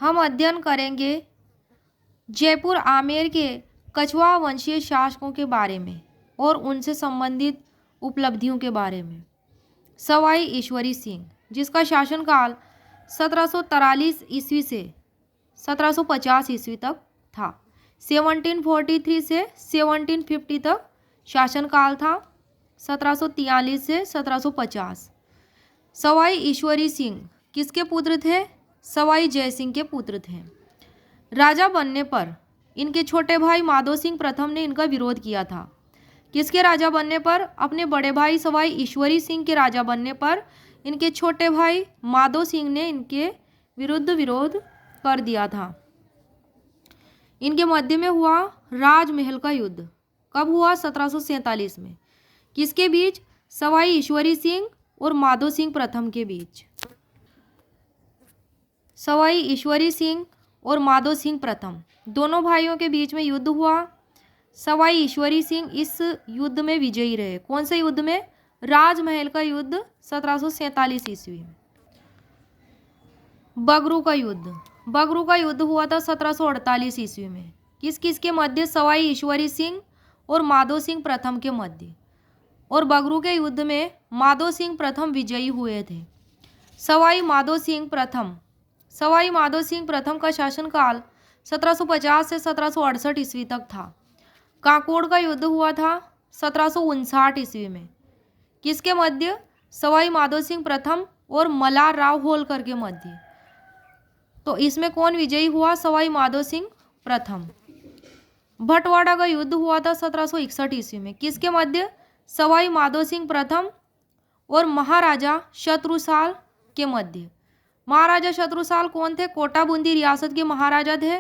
हम अध्ययन करेंगे जयपुर आमेर के कछवाहा वंशीय शासकों के बारे में और उनसे संबंधित उपलब्धियों के बारे में। सवाई ईश्वरी सिंह, जिसका शासनकाल 1743 ईस्वी से 1750 ईस्वी तक था। 1743 से 1750 तक शासनकाल था। 1743 से 1750। सवाई ईश्वरी सिंह किसके पुत्र थे? सवाई जय सिंह के पुत्र थे। राजा बनने पर इनके छोटे भाई माधो सिंह प्रथम ने इनका विरोध किया था। किसके राजा बनने पर? अपने बड़े भाई सवाई ईश्वरी सिंह के राजा बनने पर इनके छोटे भाई माधो सिंह ने इनके विरुद्ध विरोध कर दिया था। इनके मध्य में हुआ राजमहल का युद्ध। कब हुआ? 1747 में। किसके बीच? सवाई ईश्वरी सिंह और माधो सिंह प्रथम के बीच। सवाई ईश्वरी सिंह और माधो सिंह प्रथम दोनों भाइयों के बीच में युद्ध हुआ। सवाई ईश्वरी सिंह इस युद्ध में विजयी रहे। कौन से युद्ध में? राजमहल का युद्ध 1747 ईस्वी में। बगरू का युद्ध। बगरू का युद्ध हुआ था 1748 ईस्वी में। किस किस के मध्य? सवाई ईश्वरी सिंह और माधो सिंह प्रथम के मध्य। और बगरू के युद्ध में माधो सिंह प्रथम विजयी हुए थे। सवाई माधो सिंह प्रथम। सवाई माधो सिंह प्रथम का शासनकाल 1750 से 1768 ईस्वी तक था। काकोड़ का युद्ध हुआ था 1759 ईस्वी में। किसके मध्य? सवाई माधो सिंह प्रथम और मल्हार राव होलकर के मध्य। तो इसमें कौन विजयी हुआ? सवाई माधो सिंह प्रथम। भटवाड़ा का युद्ध हुआ था 1761 ईस्वी में। किसके मध्य? सवाई माधो सिंह प्रथम और महाराजा शत्रुसाल के मध्य। महाराजा शत्रुसाल कौन थे? कोटा बूंदी रियासत के महाराजा थे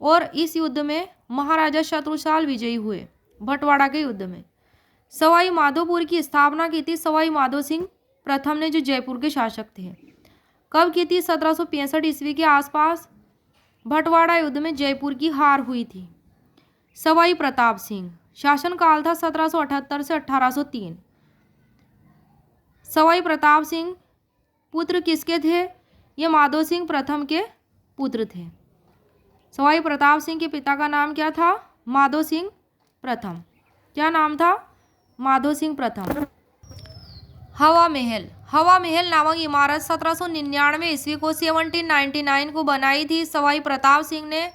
और इस युद्ध में महाराजा शत्रुसाल विजयी हुए भटवाड़ा के युद्ध में। सवाई माधोपुर की स्थापना की थी सवाई माधो सिंह प्रथम ने, जो जयपुर के शासक थे। कब की थी? 1765 ईस्वी के आसपास। भटवाड़ा युद्ध में जयपुर की हार हुई थी। सवाई प्रताप सिंह, शासनकाल था 1778 से 1803। सवाई प्रताप सिंह पुत्र किसके थे? ये माधो सिंह प्रथम के पुत्र थे। सवाई प्रताप सिंह के पिता का नाम क्या था? माधो सिंह प्रथम। क्या नाम था? माधो सिंह प्रथम। हवा महल। हवा महल नामक इमारत 1799 ईस्वी को 1799 को बनाई थी सवाई प्रताप सिंह ने।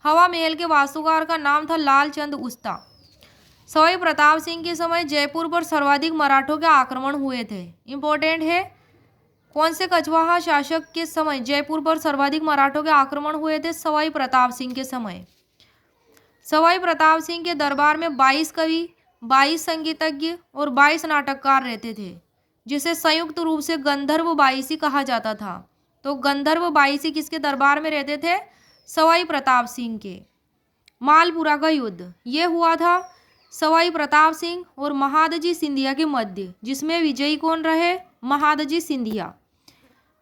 हवा महल के वास्तुकार का नाम था लालचंद उस्ता। सवाई प्रताप सिंह के समय जयपुर पर सर्वाधिक मराठों के आक्रमण हुए थे। इंपॉर्टेंट है। कौन से कछवाहा शासक के समय जयपुर पर सर्वाधिक मराठों के आक्रमण हुए थे? सवाई प्रताप सिंह के समय। सवाई प्रताप सिंह के दरबार में 22 कवि, 22 संगीतज्ञ और 22 नाटककार रहते थे, जिसे संयुक्त रूप से गंधर्व बाईसी कहा जाता था। तो गंधर्व बाईसी किसके दरबार में रहते थे? सवाई प्रताप सिंह के। मालपुरा का युद्ध ये हुआ था सवाई प्रताप सिंह और महादजी सिंधिया के मध्य, जिसमें विजयी कौन रहे? महादजी सिंधिया।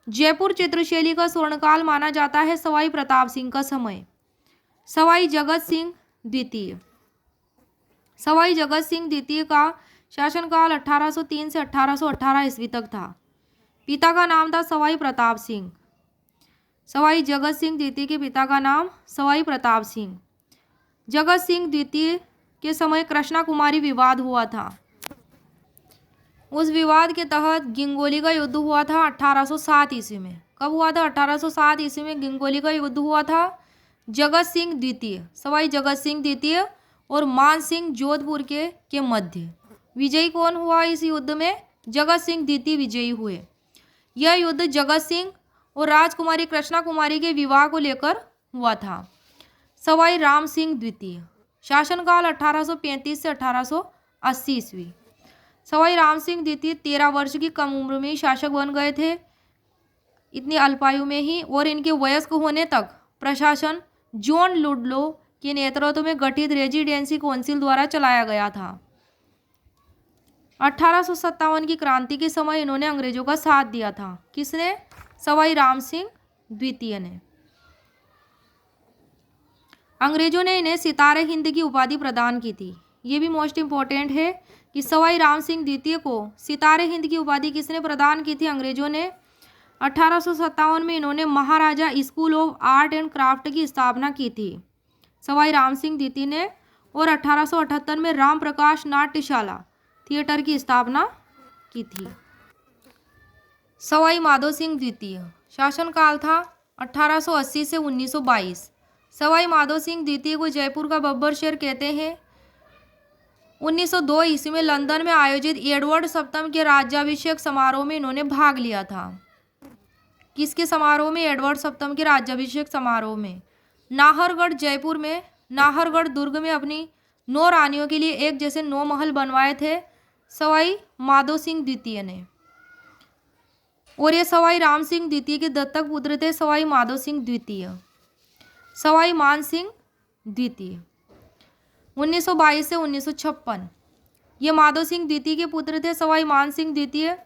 जयपुर चित्रशैली का स्वर्णकाल माना जाता है सवाई प्रताप सिंह का समय। सवाई जगत सिंह द्वितीय। सवाई जगत सिंह द्वितीय का शासनकाल 1803 से 1818 ईस्वी तक था। पिता का नाम था सवाई प्रताप सिंह। सवाई जगत सिंह द्वितीय के पिता का नाम सवाई प्रताप सिंह। जगत सिंह द्वितीय के समय कृष्णा कुमारी विवाद हुआ था। उस विवाद के तहत गिंगोली का युद्ध हुआ था 1807 ईस्वी में। कब हुआ था? 1807 ईस्वी में गिंगोली का युद्ध हुआ था। जगत सिंह द्वितीय, सवाई जगत सिंह द्वितीय और मान सिंह जोधपुर के मध्य। विजयी कौन हुआ इस युद्ध में? जगत सिंह द्वितीय विजयी हुए। यह युद्ध जगत सिंह और राजकुमारी कृष्णा कुमारी के विवाह को लेकर हुआ था। सवाई राम सिंह द्वितीय, शासनकाल 1835 से 1880 ईस्वी। सवाई राम सिंह द्वितीय 13 वर्ष की कम उम्र में शासक बन गए थे, इतनी अल्पायु में ही, और इनके वयस्क होने तक प्रशासन जॉन लुडलो के नेतृत्व में गठित रेजिडेंसी काउंसिल द्वारा चलाया गया था। 1857 की क्रांति के समय इन्होंने अंग्रेजों का साथ दिया था। किसने? सवाई राम सिंह द्वितीय ने। अंग्रेजों ने इन्हें सितारे हिंद की उपाधि प्रदान की थी। ये भी मोस्ट इम्पोर्टेंट है कि सवाई राम सिंह द्वितीय को सितारे हिंद की उपाधि किसने प्रदान की थी? अंग्रेजों ने। 1857 में इन्होंने Maharaja school of art and craft की स्थापना की थी सवाई राम सिंह द्वितीय ने, और 1878 में राम प्रकाश नाट्यशाला थिएटर की स्थापना की थी। सवाई माधो सिंह द्वितीय शासनकाल था 1880 से 1922। सवाई माधो सिंह द्वितीय को जयपुर का बब्बर शेर कहते हैं। 1902 ईस्वी में लंदन में आयोजित एडवर्ड सप्तम के राज्याभिषेक समारोह में इन्होंने भाग लिया था। किसके समारोह में? एडवर्ड सप्तम के राज्याभिषेक समारोह में। नाहरगढ़ जयपुर में नाहरगढ़ दुर्ग में अपनी 9 रानियों के लिए एक जैसे 9 महल बनवाए थे सवाई माधो सिंह द्वितीय ने, और ये सवाई राम सिंह द्वितीय के दत्तक पुत्र थे सवाई माधो सिंह द्वितीय। सवाई मान सिंह द्वितीय 1922 से 1956, ये माधो सिंह द्वितीय के पुत्र थे सवाई मान सिंह द्वितीय।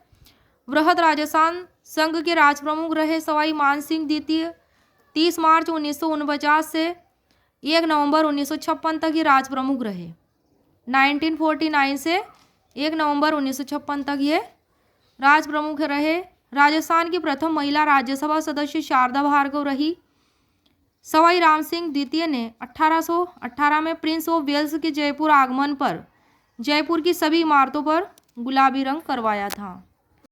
वृहद राजस्थान संघ के राजप्रमुख रहे सवाई मान सिंह द्वितीय। 30 मार्च 1949 से 1 नवंबर 1956 तक ये राजप्रमुख रहे। 1949 से 1 नवंबर 1956 तक ये राजप्रमुख रहे। राजस्थान की प्रथम महिला राज्यसभा सदस्य शारदा भार्गव रही। सवाई राम सिंह द्वितीय ने 1818 में प्रिंस ऑफ वेल्स के जयपुर आगमन पर जयपुर की सभी इमारतों पर गुलाबी रंग करवाया था।